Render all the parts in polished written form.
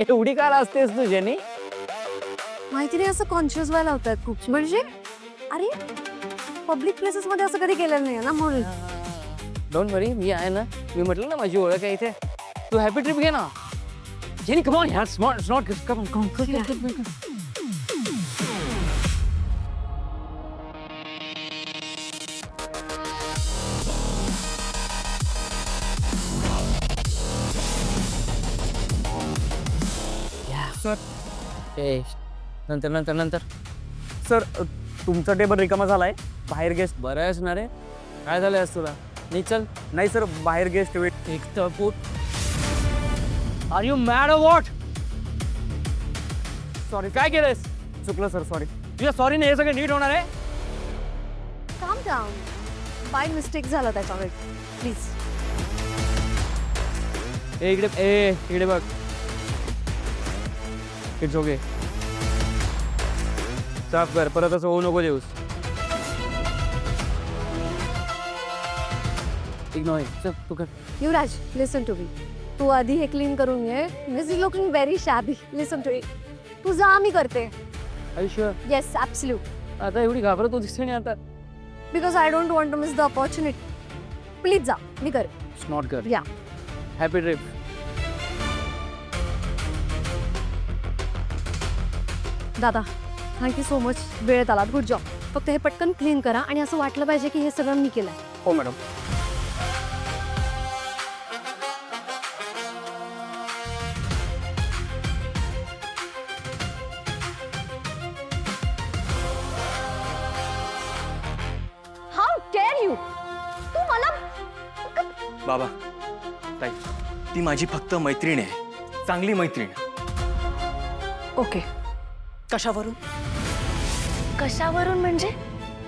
एवढी का असतेस तू जेनी? माहिती नाही, असं कॉन्शियस व्हायला होतात खूप. म्हणजे अरे पब्लिक प्लेसेस मध्ये असं कधी केलेलं नाही ना म्हणून. डोंट वरी, मी आहे ना. मी म्हटलं ना माझी ओळख आहे इथे. तू हॅपी ट्रिप घे ना. जेनी कम ऑन यार, स्मॉट कम ऑन. सर ए नंतर नंतर नंतर. सर तुमचा टेबल रिकामा झालाय, बाहेर गेस्ट. बरं आहेस ना रे? काय झालंय आज तुला? नाही चल. नाही सर, बाहेर गेस्ट वेट. एक तर पोट. Are you mad or what? Sorry, काय केलंयस? चुकलं सर, सॉरी. तुझ्या सॉरीने हे सगळं नीट होणार आहे? काम डाऊन. बाय मिस्टेक झाला त्याच्यावर. प्लीज. इकडे बघ. It's okay. साफ कर, परत असं होऊ नको देऊस. इग्नोर. चल तू कर. युवराज, लिसन टू मी. तू आधी हे क्लीन करून घे. This is looking very shabby. Listen to me. तू जा, मी करते. आयुष्य येस, ॲब्सल्यूट. आता एवढी घाबरत होतीस नाही आता? Because I don't want to miss the opportunity. Please जा, मी कर. नॉट कर. या. Happy trip. दादा, थँक्यू सो मच. वेळेत आलात. Good job. फक्त हे पटकन क्लीन करा आणि असं वाटलं पाहिजे की हे सगळं मी केलंय. हो मॅडम. How dare you. तू मला. बाबा, ताई, ती माझी फक्त मैत्रीण आहे, चांगली मैत्रीण. ओके. कशावरून? कशावरून म्हणजे?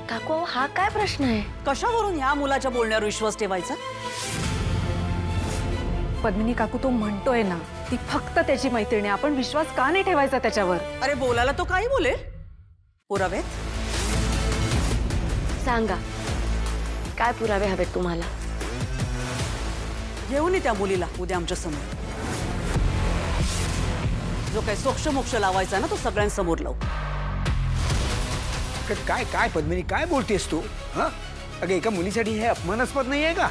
काकू, हा काय प्रश्न आहे? कशावरून ह्या मुलाच्या बोलण्यावर विश्वास ठेवायचा? पद्मिनी काकू, तो म्हणतोय ना ती फक्त त्याची मैत्रीण आहे, आपण विश्वास का नाही ठेवायचा त्याच्यावर? अरे बोलायला तो काही बोलेल. पुरावेत? सांगा, काय पुरावे हवेत तुम्हाला? घेऊन ये त्या मुलीला उद्या आमच्या समोर. जो काही सोक्ष लावायचा ना तो सगळ्यांसमोर लावू. काय काय पद्मिनी, काय बोलतेस तू? हा, अगं एका मुलीसाठी हे अपमानास्पद नाही आहे का?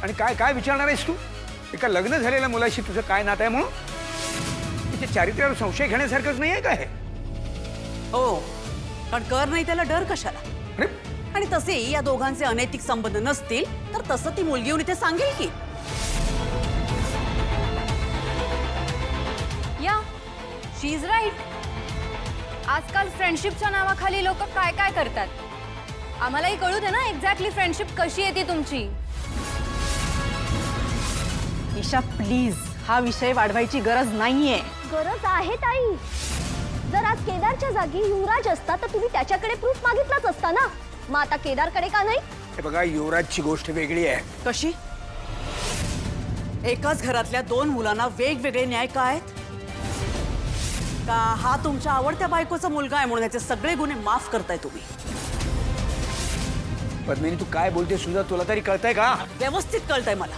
आणि काय काय विचारणार आहेस तू? एका लग्न झालेल्या मुलाशी तुझं काय नातं आहे म्हणून? तिच्या चारित्र्यावर संशय घेण्यासारखंच नाही आहे का हे? हो, पण कर नाही त्याला डर कशाला? अरे आणि तसेही या दोघांचे अनैतिक संबंध नसतील तर तसं ती मुलगी येऊन इथे सांगेल की. या, शी इज राईट. आजकाल फ्रेंडशिपच्या नावाखाली लोक काय काय करतात. आम्हालाही कळू दे ना एक्झॅक्टली फ्रेंडशिप कशी येते तुमची. ईशा, प्लीज, हा विषय वाढवायची गरज नाहीये. गरज आहे ताई. जर आज केदारच्या जागी युवराज असता तर तुम्ही त्याच्याकडे प्रूफ मागितलाच असता ना. मग आता केदारकडे का नाही? हे बघा, युवराजची गोष्ट वेगळी आहे. कशी? एकाच घरातल्या दोन मुलांना वेगवेगळे न्याय का आहेत? का हा तुमच्या आवडत्या बायकोचा मुलगा आहे म्हणून याचे सगळे गुन्हे माफ करताय तुम्ही? पद्मिनी, तू काय बोलतेस सुद्धा तुला तरी कळतंय का? व्यवस्थित कळतंय मला.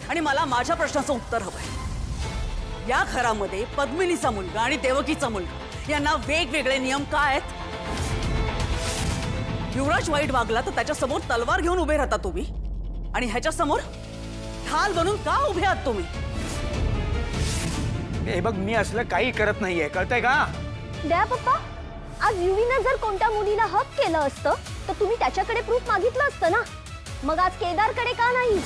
आणि मला माझ्या प्रश्नाचं उत्तर हवंय. या घरामध्ये पद्मिनीचा मुलगा आणि देवकीचा मुलगा यांना वेगवेगळे नियम का आहेत? युवराज वाईट वागला तर त्याच्या समोर तलवार घेऊन उभे राहता तुम्ही, आणि ह्याच्या समोर ढाल बनून का उभे आहात तुम्ही? हे बघ, मी असलं काही करत नाहीये, कळतंय का? द्या पप्पा. आज युवीनं जर कोणत्या मुलीला हक केलं असतं तर तुम्ही त्याच्याकडे प्रूफ मागितलं असतं ना. मग आज केदारकडे का नाही?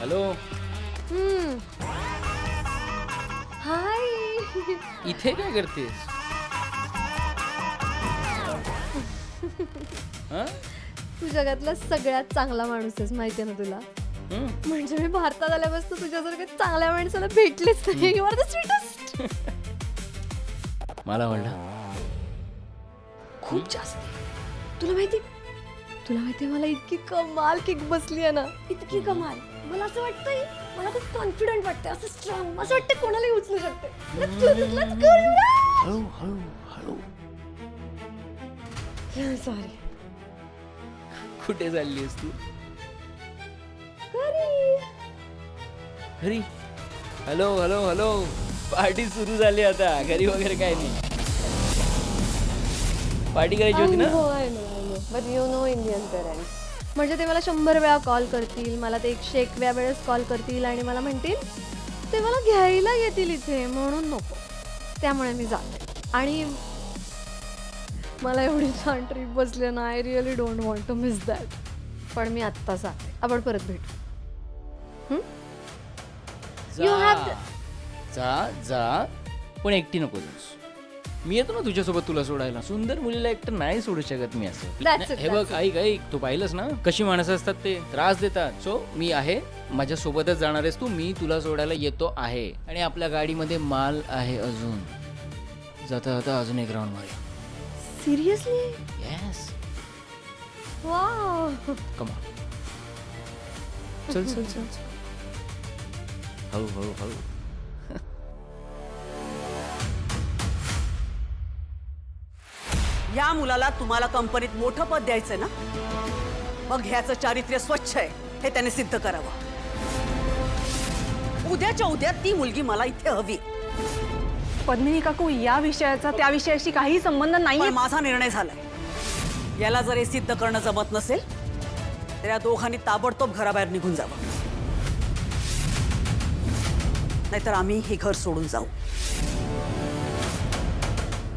हॅलो. हाय. इथे काय करतेस? तू जगातला सगळ्यात चांगला माणूस आहेस, माहिती आहे ना तुला. म्हणजे मी भारतात आल्यापासून तुझ्यासारख्या चांगल्या माणसाला भेटलेच नाही. You are the sweetest. मला म्हणलं खूप जास्त. तुला माहिती मला इतकी कमाल किक बसली आहे ना, इतकी कमाल. मला असं वाटतंय, मला खूप कॉन्फिडंट वाटतंय, असं स्ट्रॉंग, असं वाटतं कोणालाही उचलू शकते. सॉरी. कुठे चाललीस तू? घरी. हॅलो हॅलो हॅलो, पार्टी सुरू झाली आता. घरी वगैरे काय नाही. पार्टी करायची होती ना. But you know Indian parents, म्हणजे ते मला 100 वेळा कॉल करतील, मला ते 101 वेळेस कॉल करतील आणि मला म्हणतील ते मला घ्यायला येतील इथे, म्हणून नको. त्यामुळे मी जाते. आणि मला एवढी छान ट्रिप बसली ना, I really don't want to miss that. पण मी आत्ता जाते. आपण परत भेटू. You have जा पण एकटी नको जाऊस. मी येतो ना तुझ्यासोबत तुला सोडायला. सुंदर मुलीला एकटं नाही सोडू शकत मी असं. That's it, हे बघ, ऐक, तू पाहिलंस ना कशी माणसं असतात, ते त्रास देतात. सो मी आहे, माझ्या सोबतच जाणार आहेस तू. मी तुला सोडायला येतो आहे. आणि आपल्या गाडीमध्ये माल आहे अजून. जाता जाता अजून एक राऊंड मारूया. Seriously? Yes, wow. Come on. चल चल चल चल. हळू हळू हळू. या मुलाला तुम्हाला कंपनीत मोठं पद द्यायचंय ना, मग ह्याचं चारित्र्य स्वच्छ आहे हे त्याने सिद्ध करावं. उद्याच्या उद्या ती मुलगी मला इथे हवी. पद्मिनी काकू, या विषयाचा त्या विषयाशी काही संबंध नाही. पण माझा निर्णय झालाय, याला जर हे सिद्ध करणं जमत नसेल तर या दोघांनी ताबडतोब घराबाहेर निघून जावं, नाहीतर आम्ही हे घर सोडून जाऊ.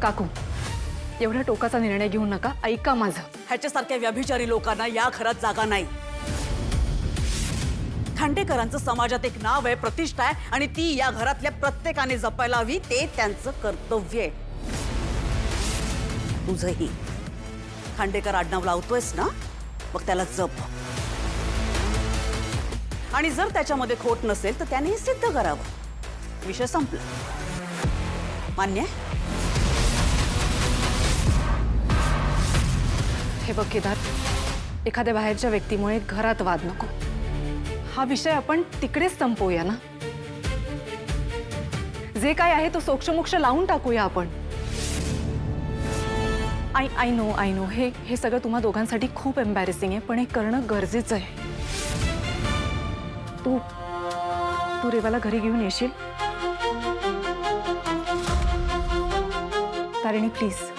काकू, एवढा टोकाचा निर्णय घेऊ नका. ऐका माझं. ह्याच्यासारख्या व्यभिचारी लोकांना या घरात जागा नाही. खांडेकरांचं समाजात एक नाव आहे, प्रतिष्ठा आहे, आणि ती या घरातल्या प्रत्येकाने जपायला हवी. ते त्यांचं कर्तव्य आहे. तुझंही खांडेकर आडनाव लावतोयस ना, मग त्याला जप. आणि जर त्याच्यामध्ये खोट नसेल तर त्याने हे सिद्ध करावं. विषय संपला. मान्य आहे? हे बघ केदार, एखाद्या बाहेरच्या व्यक्तीमुळे घरात वाद नको. हा विषय आपण तिकडेच संपवूया ना. जे काय आहे तो सोक्षमोक्ष लावून टाकूया आपण. आय नो हे सगळं तुम्हा दोघांसाठी खूप एम्बॅरेसिंग आहे, पण हे करणं गरजेचं आहे. तू रेवाला घरी घेऊन येशील? तारिणी प्लीज.